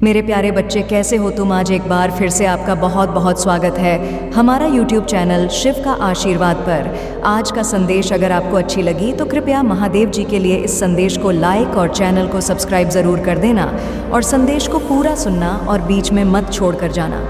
मेरे प्यारे बच्चे, कैसे हो तुम? आज एक बार फिर से आपका बहुत बहुत स्वागत है हमारा YouTube चैनल शिव का आशीर्वाद पर। आज का संदेश अगर आपको अच्छी लगी तो कृपया महादेव जी के लिए इस संदेश को लाइक और चैनल को सब्सक्राइब ज़रूर कर देना और संदेश को पूरा सुनना और बीच में मत छोड़ कर जाना।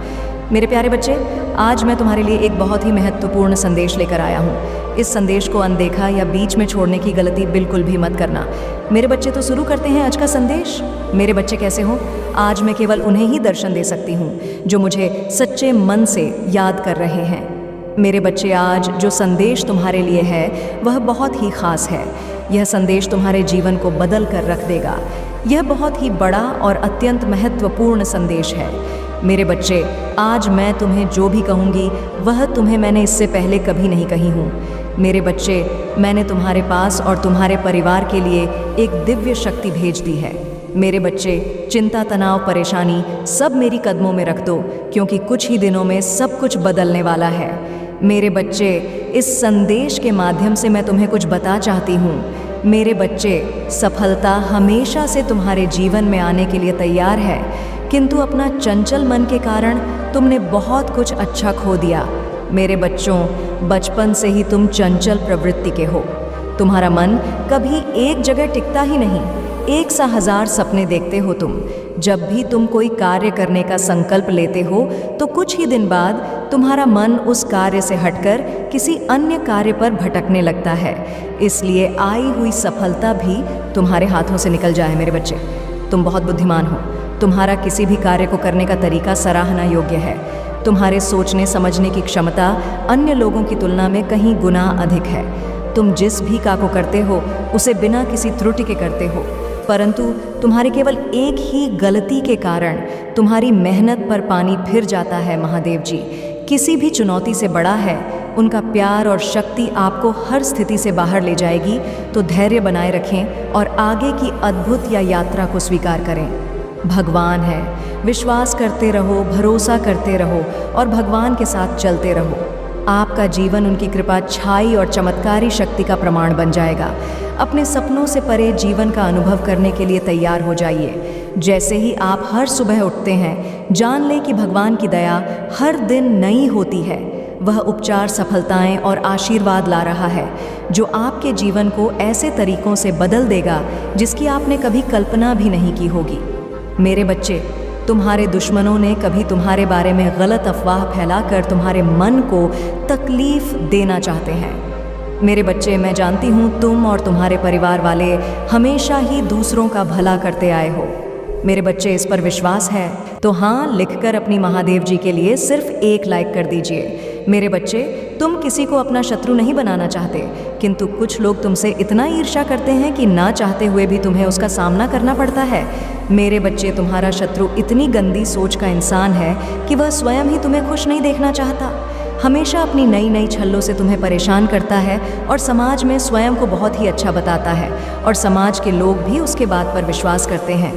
मेरे प्यारे बच्चे, आज मैं तुम्हारे लिए एक बहुत ही महत्वपूर्ण संदेश लेकर आया हूँ। इस संदेश को अनदेखा या बीच में छोड़ने की गलती बिल्कुल भी मत करना। मेरे बच्चे, तो शुरू करते हैं आज का संदेश। मेरे बच्चे कैसे हो? आज मैं केवल उन्हें ही दर्शन दे सकती हूँ जो मुझे सच्चे मन से याद कर रहे हैं। मेरे बच्चे, आज जो संदेश तुम्हारे लिए है वह बहुत ही खास है। यह संदेश तुम्हारे जीवन को बदल कर रख देगा। यह बहुत ही बड़ा और अत्यंत महत्वपूर्ण संदेश है। मेरे बच्चे, आज मैं तुम्हें जो भी कहूँगी वह तुम्हें मैंने इससे पहले कभी नहीं कही हूँ। मेरे बच्चे, मैंने तुम्हारे पास और तुम्हारे परिवार के लिए एक दिव्य शक्ति भेज दी है। मेरे बच्चे, चिंता, तनाव, परेशानी सब मेरी कदमों में रख दो, क्योंकि कुछ ही दिनों में सब कुछ बदलने वाला है। मेरे बच्चे, इस संदेश के माध्यम से मैं तुम्हें कुछ बता चाहती हूँ। मेरे बच्चे, सफलता हमेशा से तुम्हारे जीवन में आने के लिए तैयार है, किंतु अपना चंचल मन के कारण तुमने बहुत कुछ अच्छा खो दिया। मेरे बच्चों, बचपन से ही तुम चंचल प्रवृत्ति के हो। तुम्हारा मन कभी एक जगह टिकता ही नहीं। एक सा हजार सपने देखते हो तुम। जब भी तुम कोई कार्य करने का संकल्प लेते हो तो कुछ ही दिन बाद तुम्हारा मन उस कार्य से हटकर किसी अन्य कार्य पर भटकने लगता है। इसलिए आई हुई सफलता भी तुम्हारे हाथों से निकल जाए। मेरे बच्चे, तुम बहुत बुद्धिमान हो। तुम्हारा किसी भी कार्य को करने का तरीका सराहना योग्य है। तुम्हारे सोचने समझने की क्षमता अन्य लोगों की तुलना में कहीं गुना अधिक है। तुम जिस भी काम को करते हो उसे बिना किसी त्रुटि के करते हो, परंतु तुम्हारे केवल एक ही गलती के कारण तुम्हारी मेहनत पर पानी फिर जाता है। महादेव जी किसी भी चुनौती से बड़ा है। उनका प्यार और शक्ति आपको हर स्थिति से बाहर ले जाएगी। तो धैर्य बनाए रखें और आगे की अद्भुत या यात्रा को स्वीकार करें। भगवान है, विश्वास करते रहो, भरोसा करते रहो और भगवान के साथ चलते रहो। आपका जीवन उनकी कृपा, छाई और चमत्कारी शक्ति का प्रमाण बन जाएगा। अपने सपनों से परे जीवन का अनुभव करने के लिए तैयार हो जाइए। जैसे ही आप हर सुबह उठते हैं, जान लें कि भगवान की दया हर दिन नई होती है। वह उपचार, सफलताएं और आशीर्वाद ला रहा है जो आपके जीवन को ऐसे तरीकों से बदल देगा जिसकी आपने कभी कल्पना भी नहीं की होगी। मेरे बच्चे, तुम्हारे दुश्मनों ने कभी तुम्हारे बारे में गलत अफवाह फैलाकर तुम्हारे मन को तकलीफ देना चाहते हैं। मेरे बच्चे, मैं जानती हूँ तुम और तुम्हारे परिवार वाले हमेशा ही दूसरों का भला करते आए हो। मेरे बच्चे, इस पर विश्वास है तो हाँ लिखकर अपनी महादेव जी के लिए सिर्फ एक लाइक कर दीजिए। मेरे बच्चे, तुम किसी को अपना शत्रु नहीं बनाना चाहते, किंतु कुछ लोग तुमसे इतना ईर्ष्या करते हैं कि ना चाहते हुए भी तुम्हें उसका सामना करना पड़ता है। मेरे बच्चे, तुम्हारा शत्रु इतनी गंदी सोच का इंसान है कि वह स्वयं ही तुम्हें खुश नहीं देखना चाहता। हमेशा अपनी नई नई छल्लों से तुम्हें परेशान करता है और समाज में स्वयं को बहुत ही अच्छा बताता है और समाज के लोग भी उसके बात पर विश्वास करते हैं।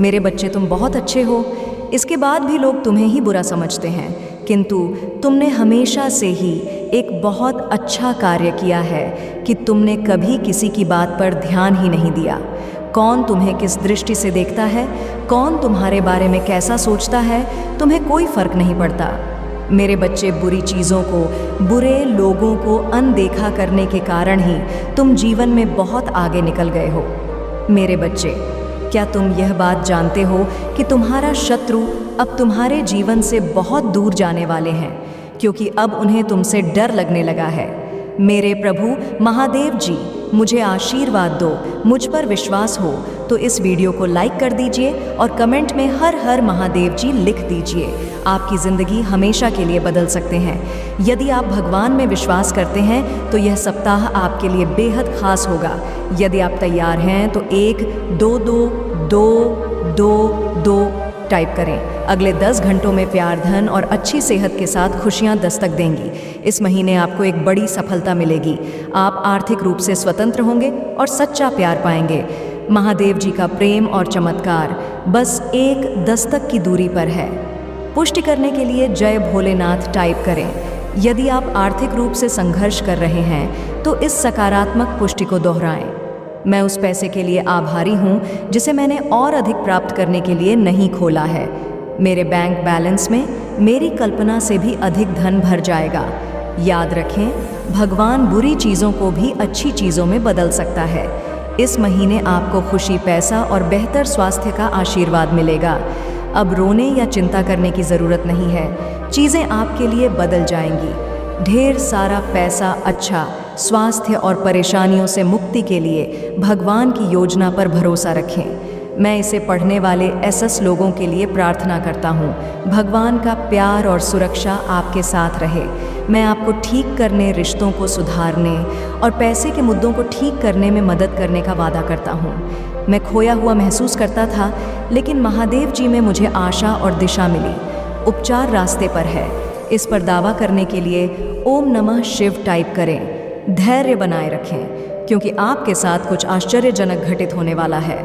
मेरे बच्चे, तुम बहुत अच्छे हो, इसके बाद भी लोग तुम्हें ही बुरा समझते हैं, किंतु तुमने हमेशा से ही एक बहुत अच्छा कार्य किया है कि तुमने कभी किसी की बात पर ध्यान ही नहीं दिया। कौन तुम्हें किस दृष्टि से देखता है, कौन तुम्हारे बारे में कैसा सोचता है, तुम्हें कोई फर्क नहीं पड़ता। मेरे बच्चे, बुरी चीज़ों को, बुरे लोगों को अनदेखा करने के कारण ही तुम जीवन में बहुत आगे निकल गए हो। मेरे बच्चे, क्या तुम यह बात जानते हो कि तुम्हारा शत्रु अब तुम्हारे जीवन से बहुत दूर जाने वाले हैं, क्योंकि अब उन्हें तुमसे डर लगने लगा है। मेरे प्रभु महादेव जी, मुझे आशीर्वाद दो, मुझ पर विश्वास हो तो इस वीडियो को लाइक कर दीजिए और कमेंट में हर हर महादेव जी लिख दीजिए। आपकी ज़िंदगी हमेशा के लिए बदल सकते हैं। यदि आप भगवान में विश्वास करते हैं तो यह सप्ताह आपके लिए बेहद खास होगा। यदि आप तैयार हैं तो 1 2 2 2 2 2 टाइप करें। अगले 10 घंटों में प्यार, धन और अच्छी सेहत के साथ खुशियां दस्तक देंगी। इस महीने आपको एक बड़ी सफलता मिलेगी। आप आर्थिक रूप से स्वतंत्र होंगे और सच्चा प्यार पाएंगे। महादेव जी का प्रेम और चमत्कार बस एक दस्तक की दूरी पर है। पुष्टि करने के लिए जय भोलेनाथ टाइप करें। यदि आप आर्थिक रूप से संघर्ष कर रहे हैं तो इस सकारात्मक पुष्टि को दोहराएं। मैं उस पैसे के लिए आभारी हूँ जिसे मैंने और अधिक प्राप्त करने के लिए नहीं खोला है। मेरे बैंक बैलेंस में मेरी कल्पना से भी अधिक धन भर जाएगा। याद रखें, भगवान बुरी चीज़ों को भी अच्छी चीज़ों में बदल सकता है। इस महीने आपको खुशी, पैसा और बेहतर स्वास्थ्य का आशीर्वाद मिलेगा। अब रोने या चिंता करने की ज़रूरत नहीं है, चीज़ें आपके लिए बदल जाएंगी। ढेर सारा पैसा, अच्छा स्वास्थ्य और परेशानियों से मुक्ति के लिए भगवान की योजना पर भरोसा रखें। मैं इसे पढ़ने वाले SS लोगों के लिए प्रार्थना करता हूँ। भगवान का प्यार और सुरक्षा आपके साथ रहे। मैं आपको ठीक करने, रिश्तों को सुधारने और पैसे के मुद्दों को ठीक करने में मदद करने का वादा करता हूँ। मैं खोया हुआ महसूस करता था, लेकिन महादेव जी में मुझे आशा और दिशा मिली। उपचार रास्ते पर है। इस पर दावा करने के लिए ओम नमः शिव टाइप करें। धैर्य बनाए रखें, क्योंकि आपके साथ कुछ आश्चर्यजनक घटित होने वाला है।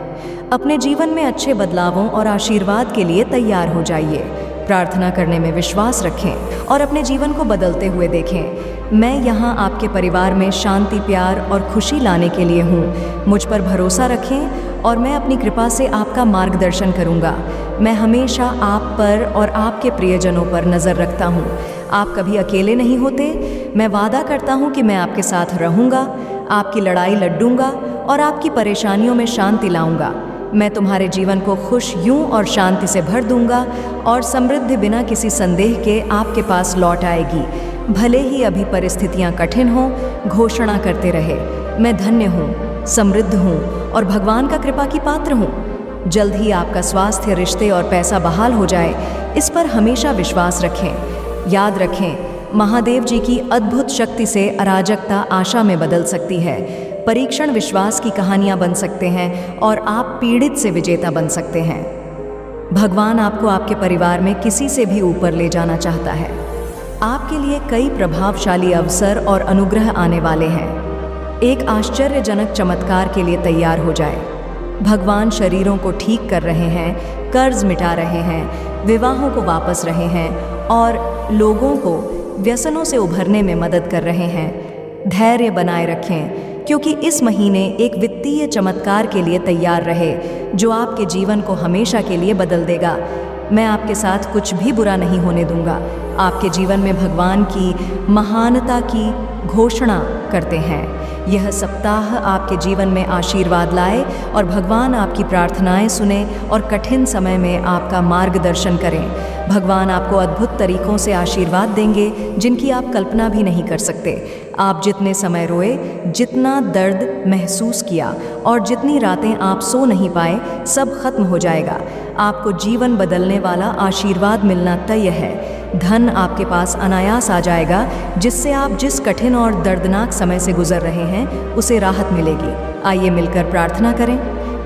अपने जीवन में अच्छे बदलावों और आशीर्वाद के लिए तैयार हो जाइए। प्रार्थना करने में विश्वास रखें और अपने जीवन को बदलते हुए देखें। मैं यहाँ आपके परिवार में शांति, प्यार और खुशी लाने के लिए हूँ। मुझ पर भरोसा रखें और मैं अपनी कृपा से आपका मार्गदर्शन करूँगा। मैं हमेशा आप पर और आपके प्रियजनों पर नज़र रखता हूँ। आप कभी अकेले नहीं होते। मैं वादा करता हूँ कि मैं आपके साथ रहूँगा, आपकी लड़ाई लड़ूंगा और आपकी परेशानियों में शांति लाऊंगा। मैं तुम्हारे जीवन को खुश यूं और शांति से भर दूंगा और समृद्धि बिना किसी संदेह के आपके पास लौट आएगी। भले ही अभी परिस्थितियां कठिन हों, घोषणा करते रहे, मैं धन्य हूँ, समृद्ध हूँ और भगवान का कृपा की पात्र हूँ। जल्द ही आपका स्वास्थ्य, रिश्ते और पैसा बहाल हो जाए, इस पर हमेशा विश्वास रखें। याद रखें, महादेव जी की अद्भुत शक्ति से अराजकता आशा में बदल सकती है। परीक्षण विश्वास की कहानियां बन सकते हैं और आप पीड़ित से विजेता बन सकते हैं। भगवान आपको आपके परिवार में किसी से भी ऊपर ले जाना चाहता है। आपके लिए कई प्रभावशाली अवसर और अनुग्रह आने वाले हैं। एक आश्चर्यजनक चमत्कार के लिए तैयार हो जाए। भगवान शरीरों को ठीक कर रहे हैं, कर्ज मिटा रहे हैं, विवाहों को वापस रहे हैं और लोगों को व्यसनों से उभरने में मदद कर रहे हैं। धैर्य बनाए रखें, क्योंकि इस महीने एक वित्तीय चमत्कार के लिए तैयार रहे जो आपके जीवन को हमेशा के लिए बदल देगा। मैं आपके साथ कुछ भी बुरा नहीं होने दूंगा। आपके जीवन में भगवान की महानता की घोषणा करते हैं। यह सप्ताह आपके जीवन में आशीर्वाद लाए और भगवान आपकी प्रार्थनाएं सुने और कठिन समय में आपका मार्गदर्शन करें। भगवान आपको अद्भुत तरीकों से आशीर्वाद देंगे जिनकी आप कल्पना भी नहीं कर सकते। आप जितने समय रोए, जितना दर्द महसूस किया और जितनी रातें आप सो नहीं पाए, सब खत्म हो जाएगा। आपको जीवन बदलने वाला आशीर्वाद मिलना तय है। धन आपके पास अनायास आ जाएगा, जिससे आप जिस कठिन और दर्दनाक समय से गुजर रहे हैं उसे राहत मिलेगी। आइए मिलकर प्रार्थना करें।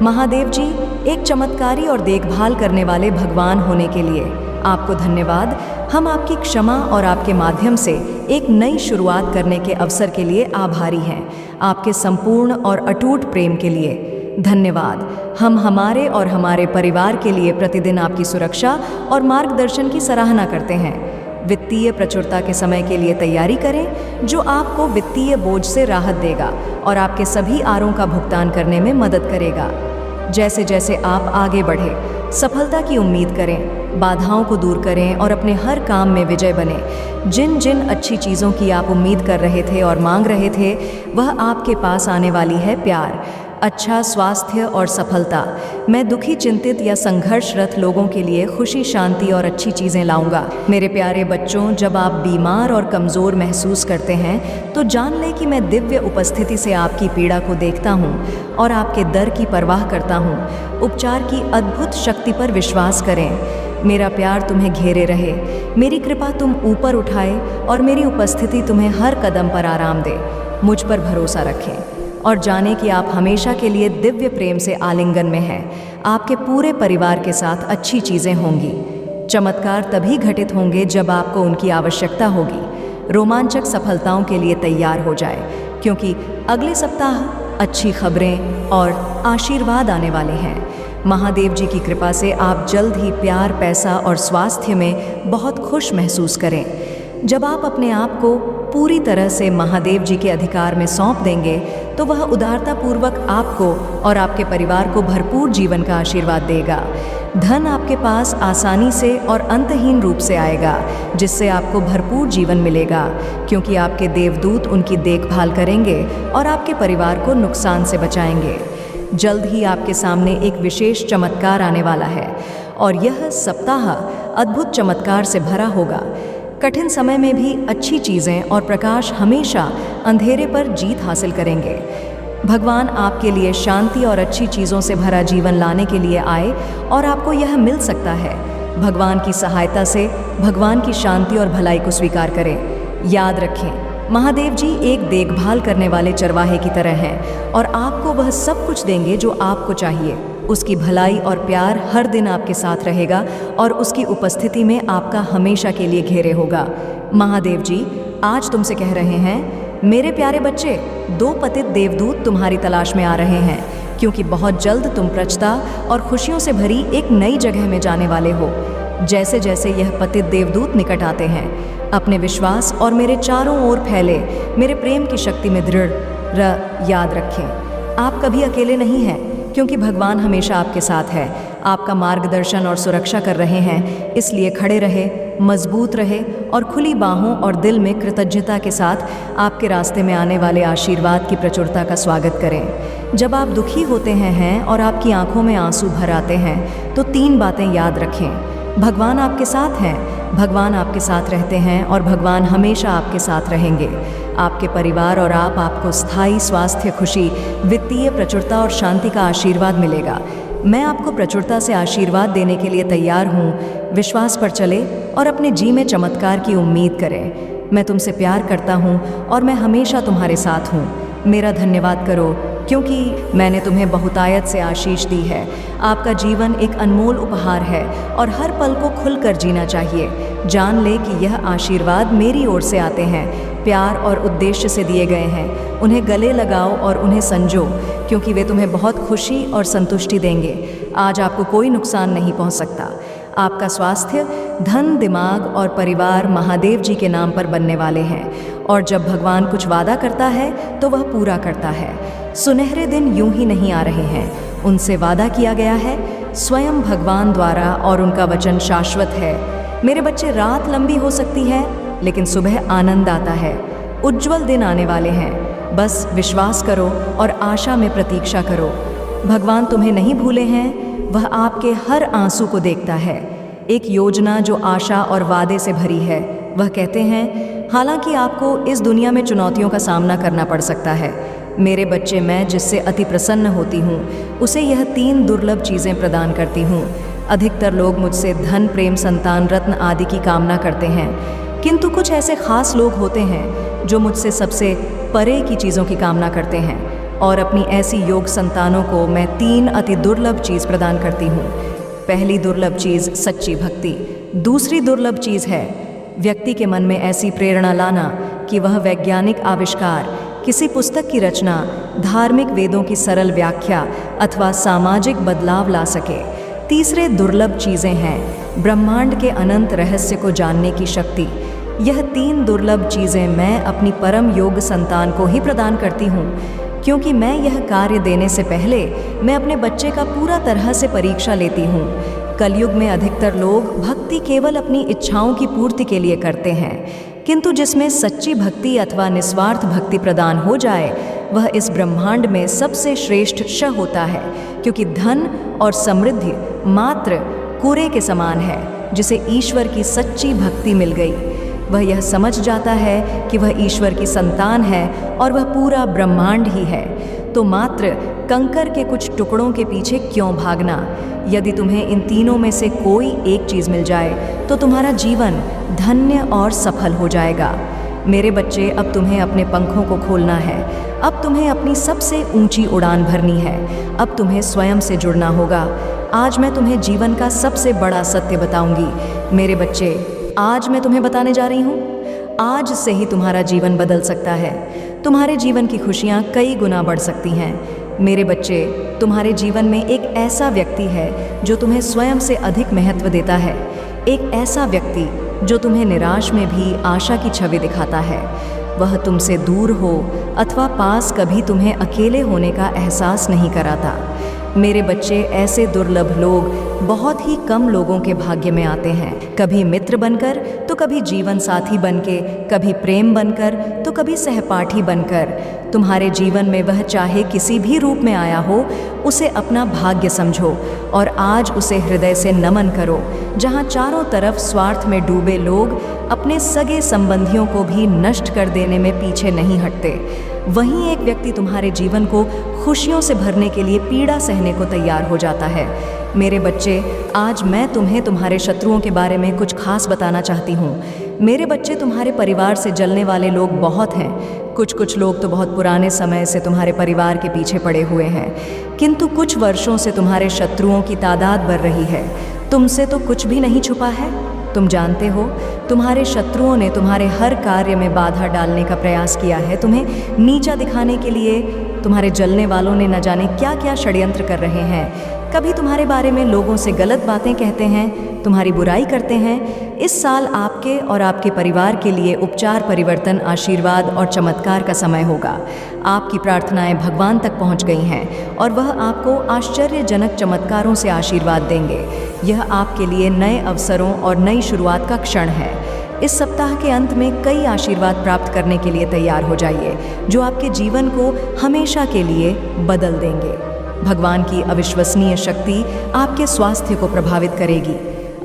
महादेव जी, एक चमत्कारी और देखभाल करने वाले भगवान होने के लिए आपको धन्यवाद। हम आपकी क्षमा और आपके माध्यम से एक नई शुरुआत करने के अवसर के लिए आभारी हैं। आपके संपूर्ण और अटूट प्रेम के लिए धन्यवाद। हम हमारे और हमारे परिवार के लिए प्रतिदिन आपकी सुरक्षा और मार्गदर्शन की सराहना करते हैं। वित्तीय प्रचुरता के समय के लिए तैयारी करें, जो आपको वित्तीय बोझ से राहत देगा और आपके सभी आरों का भुगतान करने में मदद करेगा। जैसे जैसे आप आगे बढ़े, सफलता की उम्मीद करें, बाधाओं को दूर करें और अपने हर काम में विजय बने। जिन जिन अच्छी चीज़ों की आप उम्मीद कर रहे थे और मांग रहे थे, वह आपके पास आने वाली है। प्यार, अच्छा स्वास्थ्य और सफलता। मैं दुखी, चिंतित या संघर्षरत लोगों के लिए खुशी, शांति और अच्छी चीज़ें लाऊंगा। मेरे प्यारे बच्चों, जब आप बीमार और कमज़ोर महसूस करते हैं तो जान लें कि मैं दिव्य उपस्थिति से आपकी पीड़ा को देखता हूँ और आपके दर्द की परवाह करता हूँ। उपचार की अद्भुत शक्ति पर विश्वास करें। मेरा प्यार तुम्हें घेरे रहे, मेरी कृपा तुम ऊपर उठाए और मेरी उपस्थिति तुम्हें हर कदम पर आराम दे। मुझ पर भरोसा रखें और जाने कि आप हमेशा के लिए दिव्य प्रेम से आलिंगन में हैं। आपके पूरे परिवार के साथ अच्छी चीज़ें होंगी। चमत्कार तभी घटित होंगे जब आपको उनकी आवश्यकता होगी। रोमांचक सफलताओं के लिए तैयार हो जाए, क्योंकि अगले सप्ताह अच्छी खबरें और आशीर्वाद आने वाले हैं। महादेव जी की कृपा से आप जल्द ही प्यार, पैसा और स्वास्थ्य में बहुत खुश महसूस करें। जब आप अपने आप को पूरी तरह से महादेव जी के अधिकार में सौंप देंगे तो वह उदारतापूर्वक आपको और आपके परिवार को भरपूर जीवन का आशीर्वाद देगा। धन आपके पास आसानी से और अंतहीन रूप से आएगा, जिससे आपको भरपूर जीवन मिलेगा, क्योंकि आपके देवदूत उनकी देखभाल करेंगे और आपके परिवार को नुकसान से बचाएंगे। जल्द ही आपके सामने एक विशेष चमत्कार आने वाला है और यह सप्ताह अद्भुत चमत्कार से भरा होगा। कठिन समय में भी अच्छी चीज़ें और प्रकाश हमेशा अंधेरे पर जीत हासिल करेंगे। भगवान आपके लिए शांति और अच्छी चीज़ों से भरा जीवन लाने के लिए आए और आपको यह मिल सकता है। भगवान की सहायता से भगवान की शांति और भलाई को स्वीकार करें। याद रखें, महादेव जी एक देखभाल करने वाले चरवाहे की तरह हैं और आपको वह सब कुछ देंगे जो आपको चाहिए। उसकी भलाई और प्यार हर दिन आपके साथ रहेगा और उसकी उपस्थिति में आपका हमेशा के लिए घेरे होगा। महादेव जी आज तुमसे कह रहे हैं, मेरे प्यारे बच्चे, 2 पतित देवदूत तुम्हारी तलाश में आ रहे हैं, क्योंकि बहुत जल्द तुम प्रचता और खुशियों से भरी एक नई जगह में जाने वाले हो। जैसे जैसे यह पतित देवदूत निकट आते हैं, अपने विश्वास और मेरे चारों ओर फैले मेरे प्रेम की शक्ति में दृढ़ याद रखें। आप कभी अकेले नहीं हैं, क्योंकि भगवान हमेशा आपके साथ है, आपका मार्गदर्शन और सुरक्षा कर रहे हैं। इसलिए खड़े रहे, मजबूत रहे और खुली बाहों और दिल में कृतज्ञता के साथ आपके रास्ते में आने वाले आशीर्वाद की प्रचुरता का स्वागत करें। जब आप दुखी होते हैं और आपकी आंखों में आंसू भर आते हैं तो 3 बातें याद रखें। भगवान आपके साथ हैं, भगवान आपके साथ रहते हैं और भगवान हमेशा आपके साथ रहेंगे। आपके परिवार और आपको स्थायी स्वास्थ्य, खुशी, वित्तीय प्रचुरता और शांति का आशीर्वाद मिलेगा। मैं आपको प्रचुरता से आशीर्वाद देने के लिए तैयार हूँ। विश्वास पर चले और अपने जी में चमत्कार की उम्मीद करें। मैं तुमसे प्यार करता हूँ और मैं हमेशा तुम्हारे साथ हूँ। मेरा धन्यवाद करो, क्योंकि मैंने तुम्हें बहुतायत से आशीष दी है। आपका जीवन एक अनमोल उपहार है और हर पल को खुलकर जीना चाहिए। जान ले कि यह आशीर्वाद मेरी ओर से आते हैं, प्यार और उद्देश्य से दिए गए हैं। उन्हें गले लगाओ और उन्हें संजो, क्योंकि वे तुम्हें बहुत खुशी और संतुष्टि देंगे। आज आपको कोई नुकसान नहीं पहुंच सकता। आपका स्वास्थ्य, धन, दिमाग और परिवार महादेव जी के नाम पर बनने वाले हैं और जब भगवान कुछ वादा करता है तो वह पूरा करता है। सुनहरे दिन यूं ही नहीं आ रहे हैं, उनसे वादा किया गया है स्वयं भगवान द्वारा और उनका वचन शाश्वत है। मेरे बच्चे, रात लंबी हो सकती है लेकिन सुबह आनंद आता है। उज्जवल दिन आने वाले हैं, बस विश्वास करो और आशा में प्रतीक्षा करो। भगवान तुम्हें नहीं भूले हैं, वह आपके हर आंसू को देखता है। एक योजना जो आशा और वादे से भरी है। वह कहते हैं, हालांकि आपको इस दुनिया में चुनौतियों का सामना करना पड़ सकता है, मेरे बच्चे, मैं जिससे अति प्रसन्न होती हूँ उसे यह 3 दुर्लभ चीज़ें प्रदान करती हूँ। अधिकतर लोग मुझसे धन, प्रेम, संतान, रत्न आदि की कामना करते हैं, किंतु कुछ ऐसे खास लोग होते हैं जो मुझसे सबसे परे की चीज़ों की कामना करते हैं और अपनी ऐसी योग संतानों को मैं 3 अति दुर्लभ चीज़ प्रदान करती हूँ। पहली दुर्लभ चीज़ सच्ची भक्ति। दूसरी दुर्लभ चीज़ है व्यक्ति के मन में ऐसी प्रेरणा लाना कि वह वैज्ञानिक आविष्कार, किसी पुस्तक की रचना, धार्मिक वेदों की सरल व्याख्या अथवा सामाजिक बदलाव ला सके। तीसरे दुर्लभ चीज़ें हैं ब्रह्मांड के अनंत रहस्य को जानने की शक्ति। यह 3 दुर्लभ चीज़ें मैं अपनी परम योग संतान को ही प्रदान करती हूँ, क्योंकि मैं यह कार्य देने से पहले मैं अपने बच्चे का पूरा तरह से परीक्षा लेती हूँ। कलयुग में अधिकतर लोग भक्ति केवल अपनी इच्छाओं की पूर्ति के लिए करते हैं, किंतु जिसमें सच्ची भक्ति अथवा निस्वार्थ भक्ति प्रदान हो जाए वह इस ब्रह्मांड में सबसे श्रेष्ठ श होता है, क्योंकि धन और समृद्धि मात्र कूड़े के समान है। जिसे ईश्वर की सच्ची भक्ति मिल गई, वह यह समझ जाता है कि वह ईश्वर की संतान है और वह पूरा ब्रह्मांड ही है। तो मात्र कंकर के कुछ टुकड़ों के पीछे क्यों भागना। यदि तुम्हें इन तीनों में से कोई एक चीज़ मिल जाए तो तुम्हारा जीवन धन्य और सफल हो जाएगा। मेरे बच्चे, अब तुम्हें अपने पंखों को खोलना है। अब तुम्हें अपनी सबसे ऊंची उड़ान भरनी है। अब तुम्हें स्वयं से जुड़ना होगा। आज मैं तुम्हें जीवन का सबसे बड़ा सत्य बताऊंगी। मेरे बच्चे, आज मैं तुम्हें बताने जा रही हूँ, आज से ही तुम्हारा जीवन बदल सकता है। तुम्हारे जीवन की खुशियाँ कई गुना बढ़ सकती हैं। मेरे बच्चे, तुम्हारे जीवन में एक ऐसा व्यक्ति है जो तुम्हें स्वयं से अधिक महत्व देता है। एक ऐसा व्यक्ति जो तुम्हें निराश में भी आशा की छवि दिखाता है। वह तुमसे दूर हो अथवा पास, कभी तुम्हें अकेले होने का एहसास नहीं कराता। मेरे बच्चे, ऐसे दुर्लभ लोग बहुत ही कम लोगों के भाग्य में आते हैं। कभी मित्र बनकर तो कभी जीवन साथी बनके, कभी प्रेम बनकर तो कभी सहपाठी बनकर। तुम्हारे जीवन में वह चाहे किसी भी रूप में आया हो, उसे अपना भाग्य समझो और आज उसे हृदय से नमन करो। जहाँ चारों तरफ स्वार्थ में डूबे लोग अपने सगे संबंधियों को भी नष्ट कर देने में पीछे नहीं हटते, वहीं एक व्यक्ति तुम्हारे जीवन को खुशियों से भरने के लिए पीड़ा सहने को तैयार हो जाता है। मेरे बच्चे, आज मैं तुम्हें तुम्हारे शत्रुओं के बारे में कुछ खास बताना चाहती हूँ। मेरे बच्चे, तुम्हारे परिवार से जलने वाले लोग बहुत हैं। कुछ लोग तो बहुत पुराने समय से तुम्हारे परिवार के पीछे पड़े हुए हैं, किंतु कुछ वर्षों से तुम्हारे शत्रुओं की तादाद बढ़ रही है। तुमसे तो कुछ भी नहीं छुपा है। तुम जानते हो, तुम्हारे शत्रुओं ने तुम्हारे हर कार्य में बाधा डालने का प्रयास किया है। तुम्हें नीचा दिखाने के लिए तुम्हारे जलने वालों ने न जाने क्या क्या षड्यंत्र कर रहे हैं। कभी तुम्हारे बारे में लोगों से गलत बातें कहते हैं, तुम्हारी बुराई करते हैं। इस साल आपके और आपके परिवार के लिए उपचार, परिवर्तन, आशीर्वाद और चमत्कार का समय होगा। आपकी प्रार्थनाएं भगवान तक पहुंच गई हैं और वह आपको आश्चर्यजनक चमत्कारों से आशीर्वाद देंगे। यह आपके लिए नए अवसरों और नई शुरुआत का क्षण है। इस सप्ताह के अंत में कई आशीर्वाद प्राप्त करने के लिए तैयार हो जाइए, जो आपके जीवन को हमेशा के लिए बदल देंगे। भगवान की अविश्वसनीय शक्ति आपके स्वास्थ्य को प्रभावित करेगी,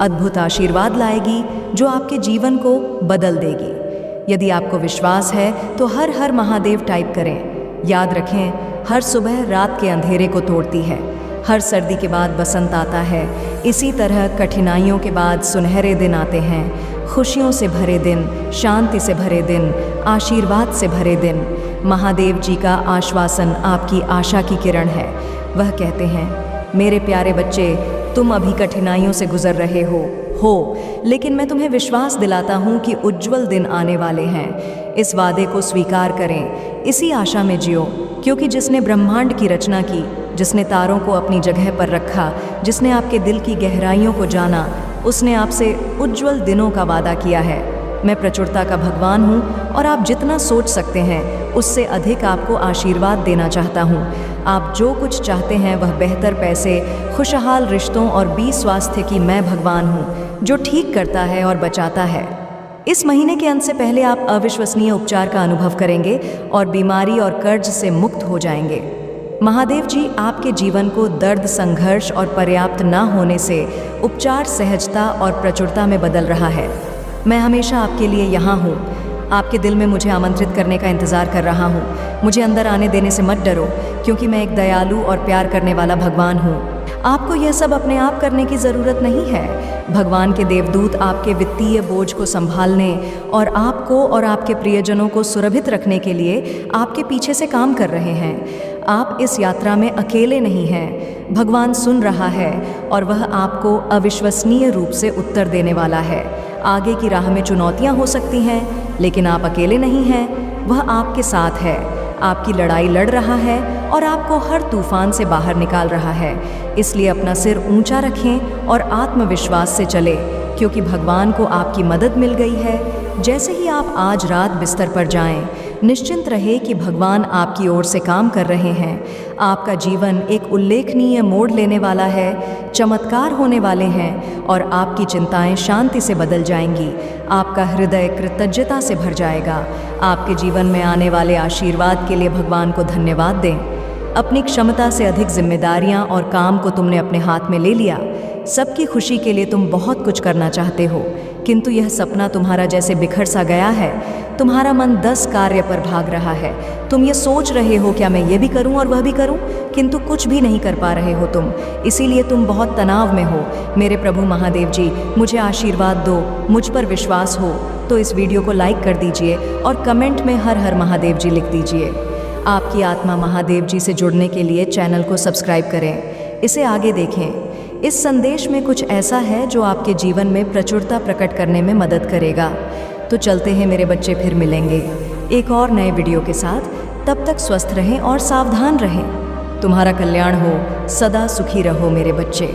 अद्भुत आशीर्वाद लाएगी जो आपके जीवन को बदल देगी। यदि आपको विश्वास है तो हर हर महादेव टाइप करें। याद रखें, हर सुबह रात के अंधेरे को तोड़ती है, हर सर्दी के बाद बसंत आता है। इसी तरह कठिनाइयों के बाद सुनहरे दिन आते हैं। खुशियों से भरे दिन, शांति से भरे दिन, आशीर्वाद से भरे दिन। महादेव जी का आश्वासन आपकी आशा की किरण है। वह कहते हैं, मेरे प्यारे बच्चे, तुम अभी कठिनाइयों से गुजर रहे हो, लेकिन मैं तुम्हें विश्वास दिलाता हूँ कि उज्जवल दिन आने वाले हैं। इस वादे को स्वीकार करें, इसी आशा में जियो, क्योंकि जिसने ब्रह्मांड की रचना की, जिसने तारों को अपनी जगह पर रखा, जिसने आपके दिल की गहराइयों को जाना, उसने आपसे उज्जवल दिनों का वादा किया है। मैं प्रचुरता का भगवान हूँ और आप जितना सोच सकते हैं उससे अधिक आपको आशीर्वाद देना चाहता हूँ। आप जो कुछ चाहते हैं वह बेहतर पैसे, खुशहाल रिश्तों और बी स्वास्थ्य की मैं भगवान हूँ, जो ठीक करता है और बचाता है। इस महीने के अंत से पहले आप अविश्वसनीय उपचार का अनुभव करेंगे और बीमारी और कर्ज से मुक्त हो जाएंगे। महादेव जी आपके जीवन को दर्द, संघर्ष और पर्याप्त न होने से उपचार, सहजता और प्रचुरता में बदल रहा है। मैं हमेशा आपके लिए यहाँ हूँ। आपके दिल में मुझे आमंत्रित करने का इंतज़ार कर रहा हूँ। मुझे अंदर आने देने से मत डरो, क्योंकि मैं एक दयालु और प्यार करने वाला भगवान हूँ। आपको यह सब अपने आप करने की ज़रूरत नहीं है। भगवान के देवदूत आपके वित्तीय बोझ को संभालने और आपको और आपके प्रियजनों को सुरक्षित रखने के लिए आपके पीछे से काम कर रहे हैं। आप इस यात्रा में अकेले नहीं हैं। भगवान सुन रहा है और वह आपको अविश्वसनीय रूप से उत्तर देने वाला है। आगे की राह में चुनौतियां हो सकती हैं, लेकिन आप अकेले नहीं हैं। वह आपके साथ है, आपकी लड़ाई लड़ रहा है और आपको हर तूफान से बाहर निकाल रहा है। इसलिए अपना सिर ऊंचा रखें और आत्मविश्वास से चले, क्योंकि भगवान को आपकी मदद मिल गई है। जैसे ही आप आज रात बिस्तर पर जाएं, निश्चिंत रहे कि भगवान आपकी ओर से काम कर रहे हैं। आपका जीवन एक उल्लेखनीय मोड़ लेने वाला है, चमत्कार होने वाले हैं और आपकी चिंताएं शांति से बदल जाएंगी। आपका हृदय कृतज्ञता से भर जाएगा। आपके जीवन में आने वाले आशीर्वाद के लिए भगवान को धन्यवाद दें। अपनी क्षमता से अधिक जिम्मेदारियां और काम को तुमने अपने हाथ में ले लिया। सबकी खुशी के लिए तुम बहुत कुछ करना चाहते हो, किंतु यह सपना तुम्हारा जैसे बिखर सा गया है। तुम्हारा मन 10 कार्य पर भाग रहा है। तुम ये सोच रहे हो, क्या मैं ये भी करूं और वह भी करूं, किंतु कुछ भी नहीं कर पा रहे हो तुम। इसीलिए तुम बहुत तनाव में हो। मेरे प्रभु महादेव जी, मुझे आशीर्वाद दो, मुझ पर विश्वास हो तो इस वीडियो को लाइक कर दीजिए और कमेंट में हर हर महादेव जी लिख दीजिए। आपकी आत्मा महादेव जी से जुड़ने के लिए चैनल को सब्सक्राइब करें, इसे आगे देखें। इस संदेश में कुछ ऐसा है जो आपके जीवन में प्रचुरता प्रकट करने में मदद करेगा। तो चलते हैं मेरे बच्चे, फिर मिलेंगे एक और नए वीडियो के साथ। तब तक स्वस्थ रहें और सावधान रहें। तुम्हारा कल्याण हो, सदा सुखी रहो मेरे बच्चे।